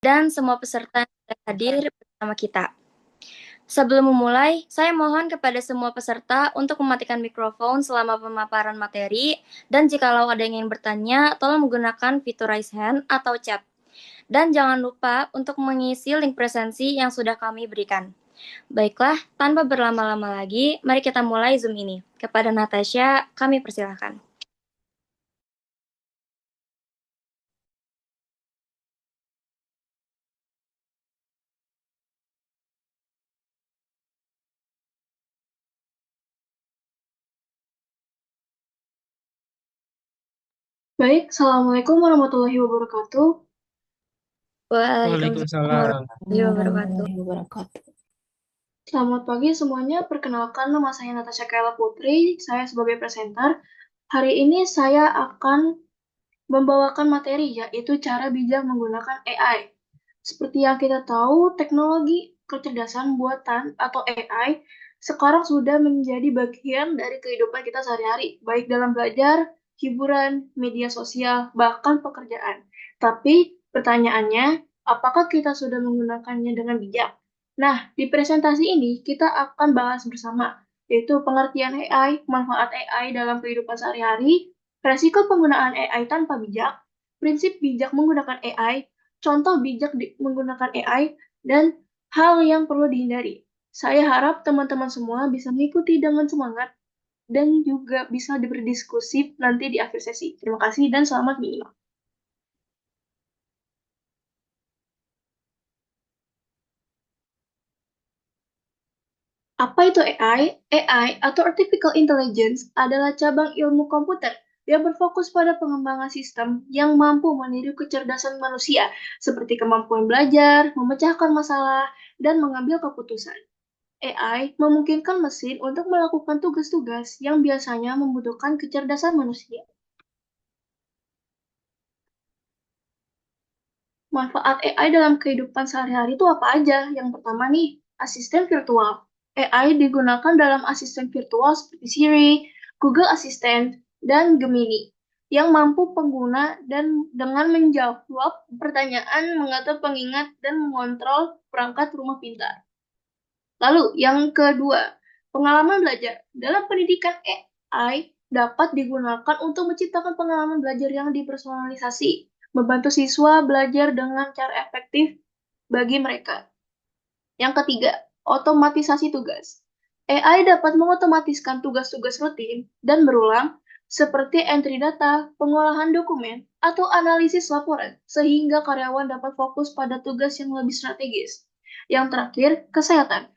dan semua peserta yang sudah hadir bersama kita. Sebelum memulai, saya mohon kepada semua peserta untuk mematikan mikrofon selama pemaparan materi, dan jikalau ada yang ingin bertanya, tolong menggunakan fitur raise hand atau chat. Dan jangan lupa untuk mengisi link presensi yang sudah kami berikan. Baiklah, tanpa berlama-lama lagi, mari kita mulai Zoom ini. Kepada Natasha, kami persilahkan. Baik, Assalamualaikum warahmatullahi wabarakatuh. Waalaikumsalam Waalaikumsalam. warahmatullahi wabarakatuh. Selamat pagi semuanya. Perkenalkan, nama saya Natasha Kayla Putri. Saya sebagai presenter. Hari ini saya akan membawakan materi, yaitu cara bijak menggunakan AI. Seperti yang kita tahu, teknologi kecerdasan buatan atau AI sekarang sudah menjadi bagian dari kehidupan kita sehari-hari, baik dalam belajar, hiburan, media sosial, bahkan pekerjaan. Tapi pertanyaannya, apakah kita sudah menggunakannya dengan bijak? Nah, di presentasi ini kita akan bahas bersama, yaitu pengertian AI, manfaat AI dalam kehidupan sehari-hari, resiko penggunaan AI tanpa bijak, prinsip bijak menggunakan AI, contoh bijak menggunakan AI, dan hal yang perlu dihindari. Saya harap teman-teman semua bisa mengikuti dengan semangat dan juga bisa berdiskusi nanti di akhir sesi. Terima kasih dan selamat menyimak. Apa itu AI? AI atau Artificial Intelligence adalah cabang ilmu komputer yang berfokus pada pengembangan sistem yang mampu meniru kecerdasan manusia, seperti kemampuan belajar, memecahkan masalah, dan mengambil keputusan. AI memungkinkan mesin untuk melakukan tugas-tugas yang biasanya membutuhkan kecerdasan manusia. Manfaat AI dalam kehidupan sehari-hari itu apa aja? Yang pertama nih, asisten virtual. AI digunakan dalam asisten virtual seperti Siri, Google Assistant, dan Gemini, yang mampu pengguna dan dengan menjawab pertanyaan, mengatur pengingat, dan mengontrol perangkat rumah pintar. Lalu, yang kedua, pengalaman belajar. Dalam pendidikan AI dapat digunakan untuk menciptakan pengalaman belajar yang dipersonalisasi, membantu siswa belajar dengan cara efektif bagi mereka. Yang ketiga, otomatisasi tugas. AI dapat mengotomatiskan tugas-tugas rutin dan berulang seperti entry data, pengolahan dokumen, atau analisis laporan, sehingga karyawan dapat fokus pada tugas yang lebih strategis. Yang terakhir, kesehatan.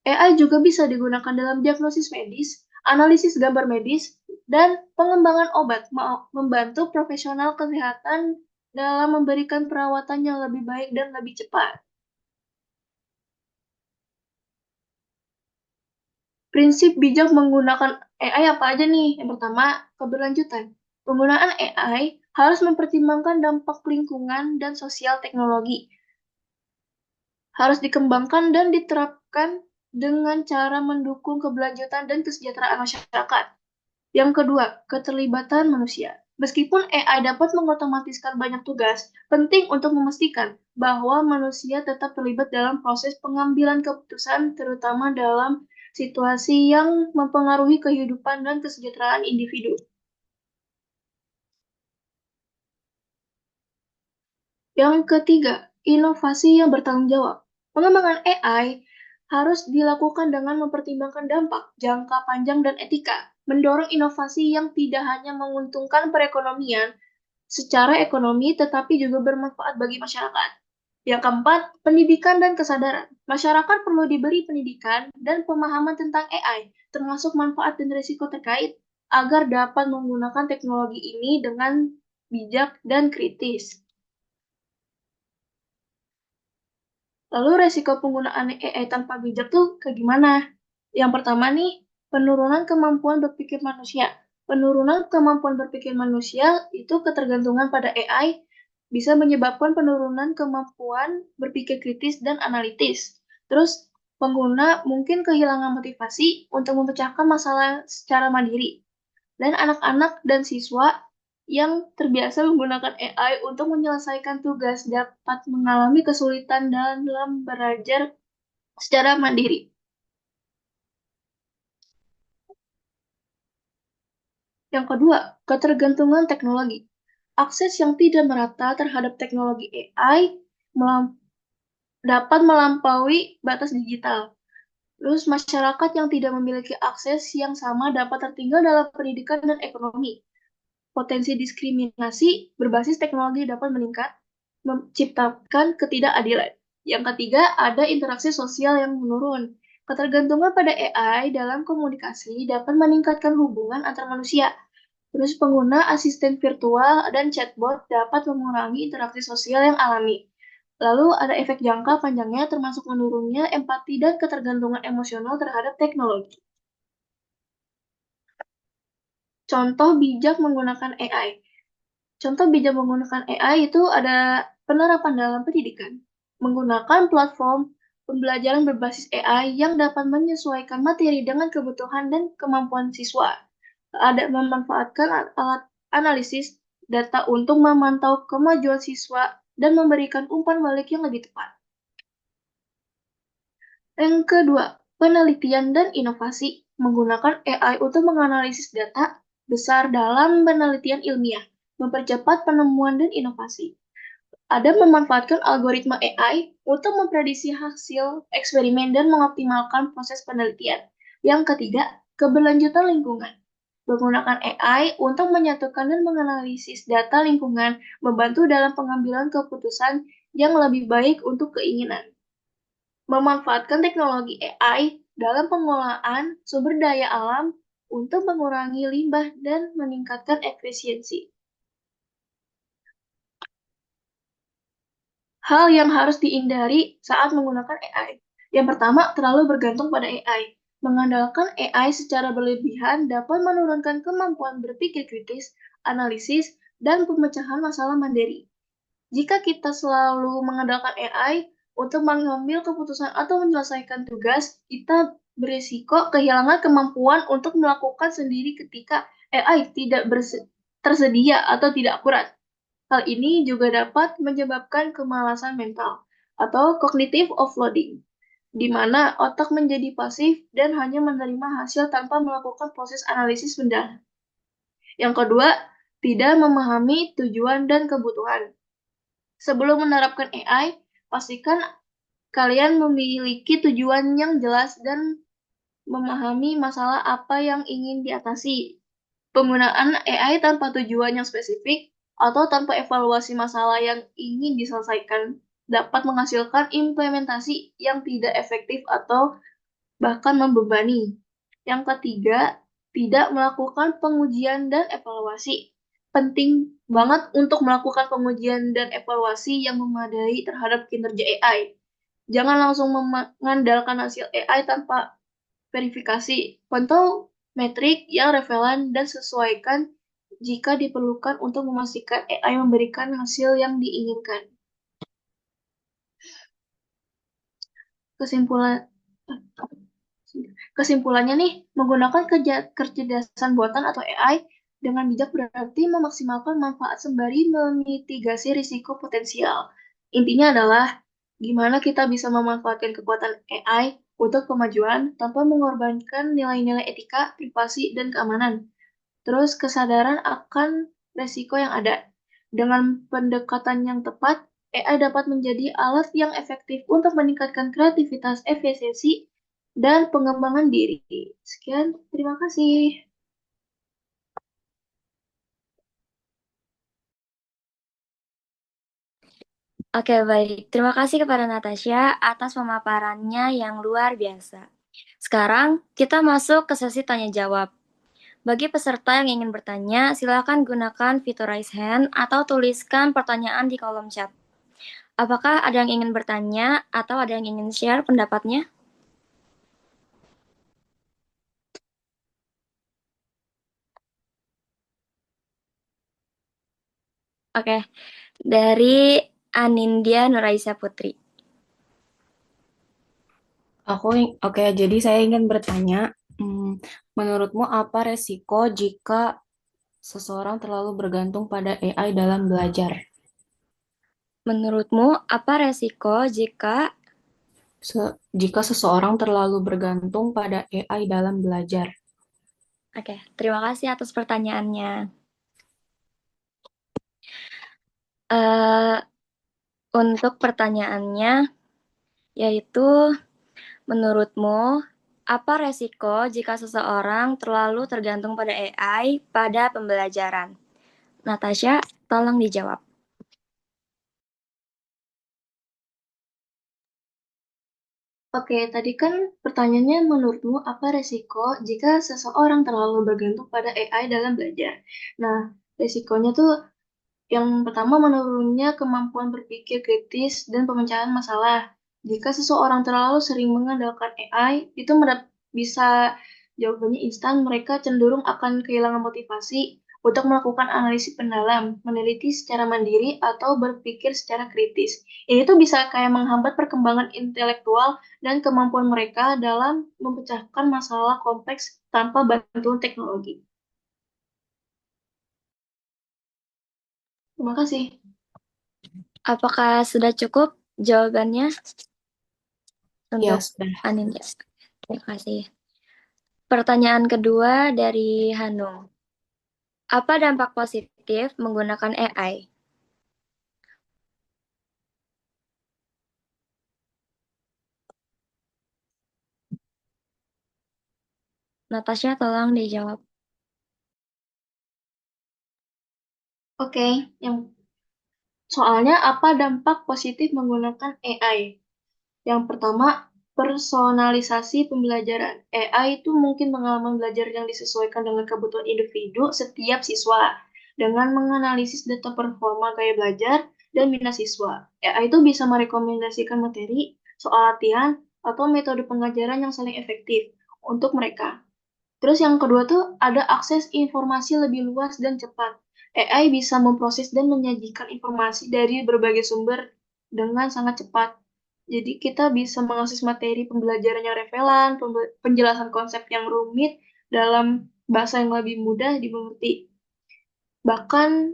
AI juga bisa digunakan dalam diagnosis medis, analisis gambar medis, dan pengembangan obat, membantu profesional kesehatan dalam memberikan perawatan yang lebih baik dan lebih cepat. Prinsip bijak menggunakan AI apa aja nih? Yang pertama, keberlanjutan. Penggunaan AI harus mempertimbangkan dampak lingkungan dan sosial teknologi. Harus dikembangkan dan diterapkan dengan cara mendukung keberlanjutan dan kesejahteraan masyarakat. Yang kedua, keterlibatan manusia. Meskipun AI dapat mengotomatiskan banyak tugas, penting untuk memastikan bahwa manusia tetap terlibat dalam proses pengambilan keputusan, terutama dalam situasi yang mempengaruhi kehidupan dan kesejahteraan individu. Yang ketiga, inovasi yang bertanggung jawab. Pengembangan AI harus dilakukan dengan mempertimbangkan dampak, jangka panjang, dan etika, mendorong inovasi yang tidak hanya menguntungkan perekonomian secara ekonomi, tetapi juga bermanfaat bagi masyarakat. Yang keempat, pendidikan dan kesadaran. Masyarakat perlu diberi pendidikan dan pemahaman tentang AI, termasuk manfaat dan risiko terkait, agar dapat menggunakan teknologi ini dengan bijak dan kritis. Lalu resiko penggunaan AI tanpa bijak tuh kayak gimana? Yang pertama nih, penurunan kemampuan berpikir manusia. Penurunan kemampuan berpikir manusia itu ketergantungan pada AI bisa menyebabkan penurunan kemampuan berpikir kritis dan analitis. Terus, pengguna mungkin kehilangan motivasi untuk memecahkan masalah secara mandiri. Dan anak-anak dan siswa yang terbiasa menggunakan AI untuk menyelesaikan tugas dapat mengalami kesulitan dalam belajar secara mandiri. Yang kedua, ketergantungan teknologi. Akses yang tidak merata terhadap teknologi AI dapat melampaui batas digital. Terus masyarakat yang tidak memiliki akses yang sama dapat tertinggal dalam pendidikan dan ekonomi. Potensi diskriminasi berbasis teknologi dapat meningkat, menciptakan ketidakadilan. Yang ketiga, ada interaksi sosial yang menurun. Ketergantungan pada AI dalam komunikasi dapat meningkatkan hubungan antar manusia. Terus pengguna asisten virtual dan chatbot dapat mengurangi interaksi sosial yang alami. Lalu ada efek jangka panjangnya termasuk menurunnya empati dan ketergantungan emosional terhadap teknologi. Contoh bijak menggunakan AI. Contoh bijak menggunakan AI itu ada penerapan dalam pendidikan. Menggunakan platform pembelajaran berbasis AI yang dapat menyesuaikan materi dengan kebutuhan dan kemampuan siswa. Ada memanfaatkan alat analisis data untuk memantau kemajuan siswa dan memberikan umpan balik yang lebih tepat. Yang kedua, penelitian dan inovasi menggunakan AI untuk menganalisis data besar dalam penelitian ilmiah, mempercepat penemuan dan inovasi. Ada memanfaatkan algoritma AI untuk memprediksi hasil eksperimen dan mengoptimalkan proses penelitian. Yang ketiga, keberlanjutan lingkungan. Menggunakan AI untuk menyatukan dan menganalisis data lingkungan, membantu dalam pengambilan keputusan yang lebih baik untuk keinginan. Memanfaatkan teknologi AI dalam pengolahan sumber daya alam untuk mengurangi limbah dan meningkatkan efisiensi. Hal yang harus dihindari saat menggunakan AI. Yang pertama, terlalu bergantung pada AI. Mengandalkan AI secara berlebihan dapat menurunkan kemampuan berpikir kritis, analisis, dan pemecahan masalah mandiri. Jika kita selalu mengandalkan AI untuk mengambil keputusan atau menyelesaikan tugas, kita berisiko kehilangan kemampuan untuk melakukan sendiri ketika AI tidak tersedia atau tidak akurat. Hal ini juga dapat menyebabkan kemalasan mental atau cognitive offloading, di mana otak menjadi pasif dan hanya menerima hasil tanpa melakukan proses analisis mendalam. Yang kedua, tidak memahami tujuan dan kebutuhan. Sebelum menerapkan AI, pastikan kalian memiliki tujuan yang jelas dan memahami masalah apa yang ingin diatasi. Penggunaan AI tanpa tujuan yang spesifik atau tanpa evaluasi masalah yang ingin diselesaikan dapat menghasilkan implementasi yang tidak efektif atau bahkan membebani. Yang ketiga, tidak melakukan pengujian dan evaluasi. Penting banget untuk melakukan pengujian dan evaluasi yang memadai terhadap kinerja AI. Jangan langsung mengandalkan hasil AI tanpa verifikasi. Pantau metrik yang relevan dan sesuaikan jika diperlukan untuk memastikan AI memberikan hasil yang diinginkan. Kesimpulan Kesimpulannya nih, menggunakan kecerdasan buatan atau AI dengan bijak berarti memaksimalkan manfaat sembari memitigasi risiko potensial. Intinya adalah gimana kita bisa memanfaatkan kekuatan AI untuk kemajuan tanpa mengorbankan nilai-nilai etika, privasi, dan keamanan. Terus kesadaran akan resiko yang ada. Dengan pendekatan yang tepat, AI dapat menjadi alat yang efektif untuk meningkatkan kreativitas, efisiensi, dan pengembangan diri. Sekian, terima kasih. Oke, baik. Terima kasih kepada Natasha atas pemaparannya yang luar biasa. Sekarang kita masuk ke sesi tanya jawab. Bagi peserta yang ingin bertanya, silakan gunakan fitur raise hand atau tuliskan pertanyaan di kolom chat. Apakah ada yang ingin bertanya atau ada yang ingin share pendapatnya? Oke, dari Anindya Nuraisya Putri. Oke, jadi saya ingin bertanya, menurutmu apa resiko jika seseorang terlalu bergantung pada AI dalam belajar. Menurutmu, apa resiko Jika seseorang terlalu bergantung pada AI dalam belajar. Oke, terima kasih atas pertanyaannya. Eh, untuk pertanyaannya, yaitu menurutmu, apa resiko jika seseorang terlalu tergantung pada AI pada pembelajaran? Natasha, tolong dijawab. Oke, tadi kan pertanyaannya menurutmu apa resiko jika seseorang terlalu bergantung pada AI dalam belajar? Nah, resikonya tuh yang pertama menurunnya kemampuan berpikir kritis dan pemecahan masalah. Jika seseorang terlalu sering mengandalkan AI, itu bisa jawabannya instan, mereka cenderung akan kehilangan motivasi untuk melakukan analisis mendalam, meneliti secara mandiri, atau berpikir secara kritis. Ini tuh bisa kayak menghambat perkembangan intelektual dan kemampuan mereka dalam memecahkan masalah kompleks tanpa bantuan teknologi. Terima kasih. Apakah sudah cukup jawabannya Ya, untuk sudah. Anindya? Terima kasih. Pertanyaan kedua dari Hanung. Apa dampak positif menggunakan AI? Natasha, tolong dijawab. Oke, yang soalnya apa dampak positif menggunakan AI? Yang pertama, personalisasi pembelajaran. AI itu mungkin pengalaman belajar yang disesuaikan dengan kebutuhan individu setiap siswa dengan menganalisis data performa gaya belajar dan minat siswa. AI itu bisa merekomendasikan materi, soal latihan, atau metode pengajaran yang saling efektif untuk mereka. Terus yang kedua tuh ada akses informasi lebih luas dan cepat. AI bisa memproses dan menyajikan informasi dari berbagai sumber dengan sangat cepat. Jadi kita bisa mengakses materi pembelajaran yang relevan, penjelasan konsep yang rumit dalam bahasa yang lebih mudah dimengerti. Bahkan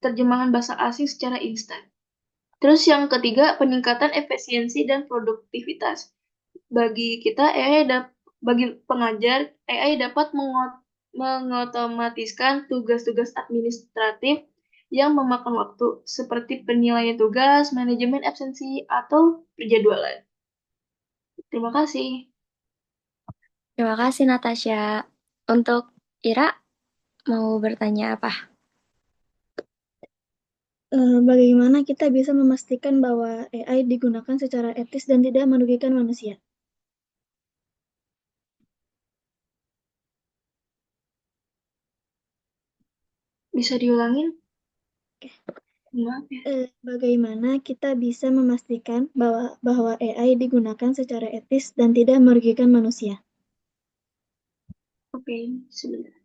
terjemahan bahasa asing secara instan. Terus yang ketiga, peningkatan efisiensi dan produktivitas. Bagi kita, bagi pengajar, AI dapat mengotomatiskan tugas-tugas administratif yang memakan waktu, seperti penilaian tugas, manajemen absensi, atau penjadwalan. Terima kasih. Terima kasih, Natasha. Untuk Ira, mau bertanya apa? Bagaimana kita bisa memastikan bahwa AI digunakan secara etis dan tidak merugikan manusia? Bisa diulangin? Maaf ya. Bagaimana kita bisa memastikan bahwa AI digunakan secara etis dan tidak merugikan manusia? Oke, sebentar.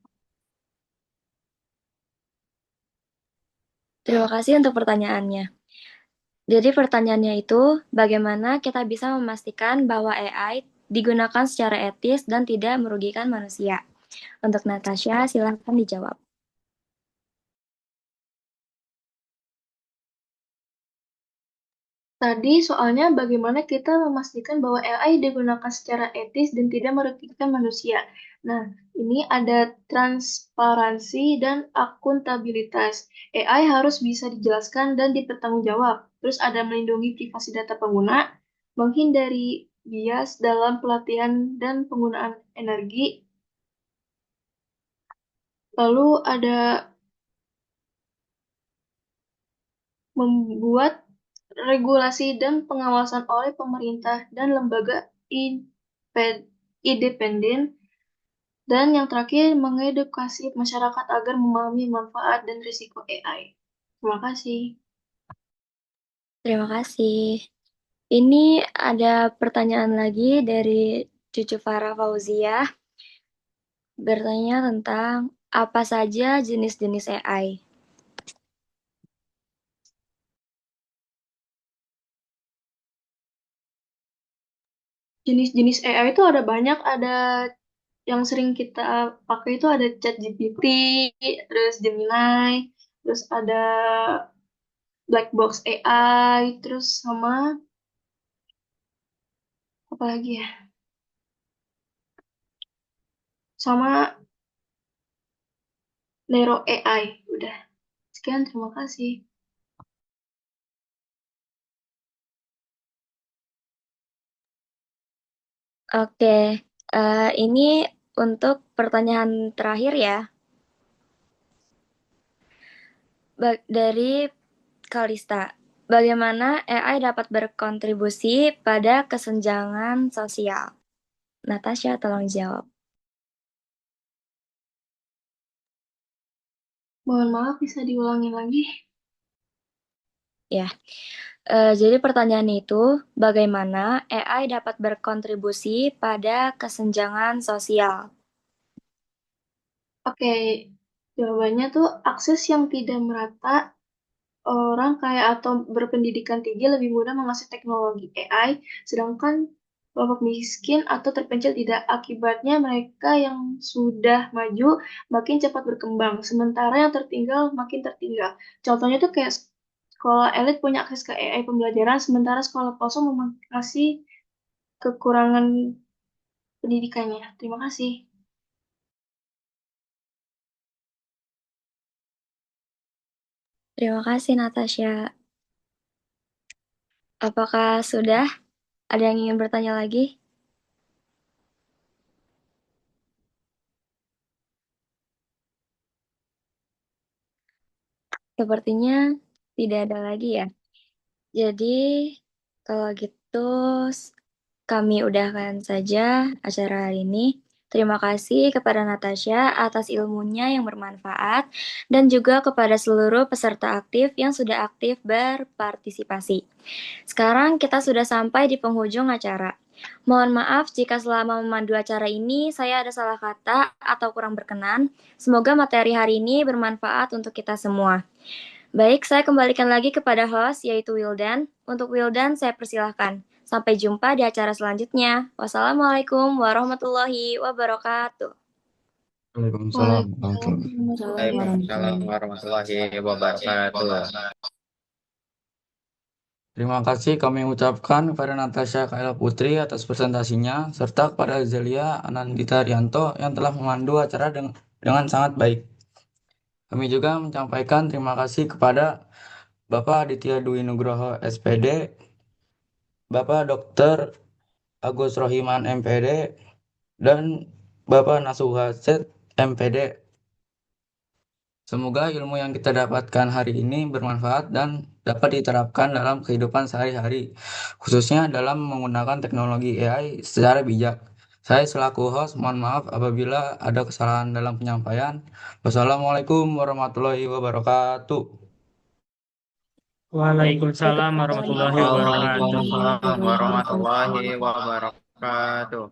Terima kasih untuk pertanyaannya. Jadi pertanyaannya itu, bagaimana kita bisa memastikan bahwa AI digunakan secara etis dan tidak merugikan manusia? Untuk Natasha, silahkan dijawab. Tadi soalnya bagaimana kita memastikan bahwa AI digunakan secara etis dan tidak merugikan manusia. Nah, ini ada transparansi dan akuntabilitas. AI harus bisa dijelaskan dan dipertanggungjawab. Terus ada melindungi privasi data pengguna, menghindari bias dalam pelatihan dan penggunaan energi. Lalu ada membuat regulasi dan pengawasan oleh pemerintah dan lembaga independen, dan yang terakhir mengedukasi masyarakat agar memahami manfaat dan risiko AI. Terima kasih. Terima kasih. Ini ada pertanyaan lagi dari Cucu Farah Fauzia, bertanya tentang apa saja jenis-jenis AI. Jenis-jenis AI itu ada banyak, ada yang sering kita pakai itu ada ChatGPT, terus Gemini, terus ada Blackbox AI, terus sama apa lagi ya? Sama Nero AI. Udah. Sekian, terima kasih. Oke, ini untuk pertanyaan terakhir ya. Dari Kalista. Bagaimana AI dapat berkontribusi pada kesenjangan sosial? Natasha, tolong jawab. Mohon maaf, bisa diulangi lagi? Ya, jadi pertanyaan itu, bagaimana AI dapat berkontribusi pada kesenjangan sosial? Oke, jawabannya tuh akses yang tidak merata, orang kaya atau berpendidikan tinggi lebih mudah mengakses teknologi AI, sedangkan kelompok miskin atau terpencil tidak. Akibatnya mereka yang sudah maju makin cepat berkembang, sementara yang tertinggal makin tertinggal. Contohnya tuh kayak sekolah elit punya akses ke AI pembelajaran, sementara sekolah pelosok masih kekurangan pendidikannya. Terima kasih. Terima kasih, Natasha. Apakah sudah ada yang ingin bertanya lagi? Sepertinya tidak ada lagi ya. Jadi, kalau gitu kami udahkan saja acara hari ini. Terima kasih kepada Natasha atas ilmunya yang bermanfaat dan juga kepada seluruh peserta aktif yang sudah aktif berpartisipasi. Sekarang kita sudah sampai di penghujung acara. Mohon maaf jika selama memandu acara ini saya ada salah kata atau kurang berkenan. Semoga materi hari ini bermanfaat untuk kita semua. Baik, saya kembalikan lagi kepada host, yaitu Wildan. Untuk Wildan, saya persilahkan. Sampai jumpa di acara selanjutnya. Wassalamualaikum warahmatullahi wabarakatuh. Waalaikumsalam. Waalaikumsalam warahmatullahi warahmatullahi wabarakatuh. Terima kasih kami ucapkan kepada Natasha Kaila Putri atas presentasinya, serta kepada Zelia Anandita Rianto yang telah memandu acara dengan sangat baik. Kami juga menyampaikan terima kasih kepada Bapak Aditya Dwi Nugroho SPD, Bapak Dr. Agus Rohiman MPD, dan Bapak Nasuha Z MPD. Semoga ilmu yang kita dapatkan hari ini bermanfaat dan dapat diterapkan dalam kehidupan sehari-hari, khususnya dalam menggunakan teknologi AI secara bijak. Saya selaku host, mohon maaf apabila ada kesalahan dalam penyampaian. Wassalamualaikum warahmatullahi wabarakatuh. Waalaikumsalam warahmatullahi wabarakatuh. Waalaikumsalam warahmatullahi wabarakatuh.